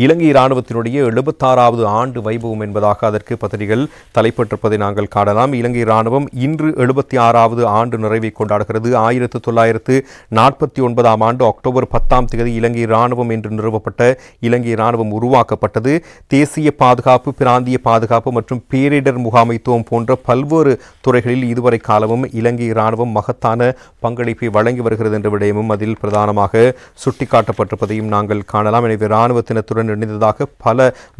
இலங்கை இராணுவத்தினுடைய 76வது ஆண்டு வைபவம் என்பதாக அதற்கு பத்திரிகைகள் தலைப்பட்டிருப்பதை நாங்கள் காணலாம். இலங்கை இராணுவம் இன்று 76வது ஆண்டு நிறைவை கொண்டாடுகிறது. 1949 ஆண்டு அக்டோபர் 10ஆம் தேதி இலங்கை இராணுவம் என்று நிறுவப்பட்ட இலங்கை இராணுவம் உருவாக்கப்பட்டது. தேசிய பாதுகாப்பு, பிராந்திய பாதுகாப்பு மற்றும் பேரிடர் முகாமைத்துவம் போன்ற பல்வேறு துறைகளில் இதுவரை காலமும் இலங்கை இராணுவம் மகத்தான பங்களிப்பை வழங்கி வருகிறது என்ற விடயமும் அதில் பிரதானமாக சுட்டிக்காட்டப்பட்டிருப்பதையும் நாங்கள் காணலாம். எனவே இராணுவத்தினத்துடன் இணைந்ததாக பல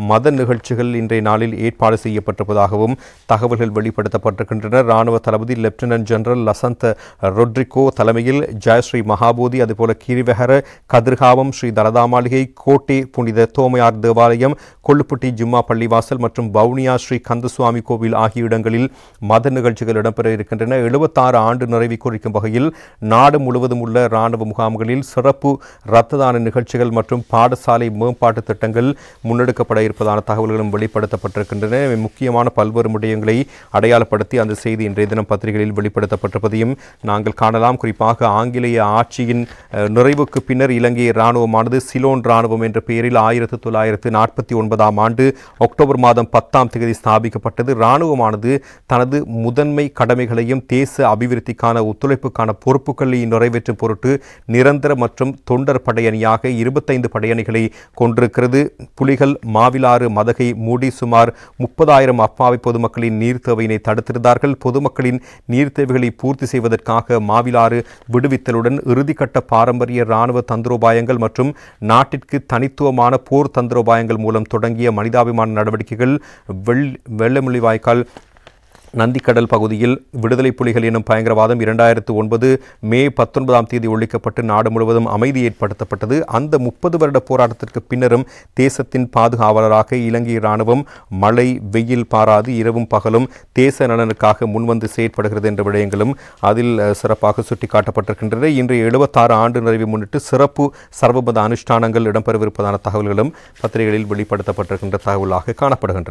மத நிகழ்ச்சிகள் இன்றைய நாளில் ஏற்பாடு செய்யப்பட்டிருப்பதாகவும் தகவல்கள் வெளிப்படுத்தப்பட்டிருக்கின்றன. இராணுவ தளபதி லெப்டினன்ட் ஜெனரல் லசந்த ரொட்ரிகோ தலைமையில் ஜெயஸ்ரீ மகாபோதி, அதுபோல கிரிவெஹர, கதிர்காவம், ஸ்ரீ தலதா மாளிகை, கோட்டை புனித தோமையார் தேவாலயம், கொள்ளுப்பட்டி ஜும்மா பள்ளிவாசல் மற்றும் வவுனியா ஸ்ரீ கந்தசுவாமி கோவில் ஆகிய இடங்களில் மத நிகழ்ச்சிகள் இடம்பெற இருக்கின்றன. 76 ஆண்டு நிறைவை குறிக்கும் வகையில் நாடு முழுவதும் உள்ள இராணுவ முகாம்களில் சிறப்பு இரத்த தான நிகழ்ச்சிகள் மற்றும் பாடசாலை மேம்பாட்டு திட்டங்கள் முன்னெடுக்கப்பட இருப்பதான தகவல்களும் வெளிப்படுத்தப்பட்டிருக்கின்றன. முக்கியமான பல்வேறு விடயங்களை அடையாளப்படுத்தி அந்த செய்தி இன்றைய தினம் பத்திரிகைகளில் வெளிப்படுத்தப்பட்டிருப்பதையும் நாங்கள் காணலாம். குறிப்பாக ஆங்கிலேய ஆட்சியின் நிறைவுக்கு பின்னர் இலங்கை இராணுவமானது சிலோன் இராணுவம் என்ற பெயரில் 1949ஆம் ஆண்டு அக்டோபர் மாதம் 10ஆம் தேதி ஸ்தாபிக்கப்பட்டது. இராணுவமானது தனது முதன்மை கடமைகளையும் தேச அபிவிருத்திக்கான ஒத்துழைப்புக்கான பொறுப்புகளை நிறைவேற்றும் பொருட்டு நிரந்தர மற்றும் தொண்டர் படையணியாக 25 படையணிகளை கொண்டிருக்கிறது. புலிகள் மாவிலாறு மதகை மூடி சுமார் 30,000 அப்பாவி பொதுமக்களின் நீர் தேவையினை தடுத்திருந்தார்கள். பொதுமக்களின் நீர் தேவைகளை பூர்த்தி செய்வதற்காக மாவிலாறு விடுவித்தலுடன் இறுதிக்கட்ட பாரம்பரிய இராணுவ தந்திரோபாயங்கள் மற்றும் நாட்டிற்கு தனித்துவமான போர் தந்திரோபாயங்கள் மூலம் தொடங்கிய மனிதாபிமான நடவடிக்கைகள் வெள்ளமுள்ளிவாய்க்கால் நந்திக்கடல் பகுதியில் விடுதலை புலிகள் எனும் பயங்கரவாதம் 2009 மே 19ஆம் தேதி ஒழிக்கப்பட்டு நாடு முழுவதும் அமைதி ஏற்படுத்தப்பட்டது. அந்த 30 வருட போராட்டத்திற்கு பின்னரும் தேசத்தின் பாதுகாவலராக இலங்கை இராணுவம் மழை வெயில் பாராது இரவும் பகலும் தேச நலனுக்காக முன்வந்து செயற்படுகிறது என்ற விடயங்களும் அதில் சிறப்பாக சுட்டிக்காட்டப்பட்டிருக்கின்றன. இன்றைய 76 ஆண்டு நிறைவை முன்னிட்டு சிறப்பு சர்வமத அனுஷ்டானங்கள் இடம்பெறவிருப்பதான தகவல்களும் பத்திரிகைகளில் வெளிப்படுத்தப்பட்டிருக்கின்ற தகவலாக காணப்படுகின்றன.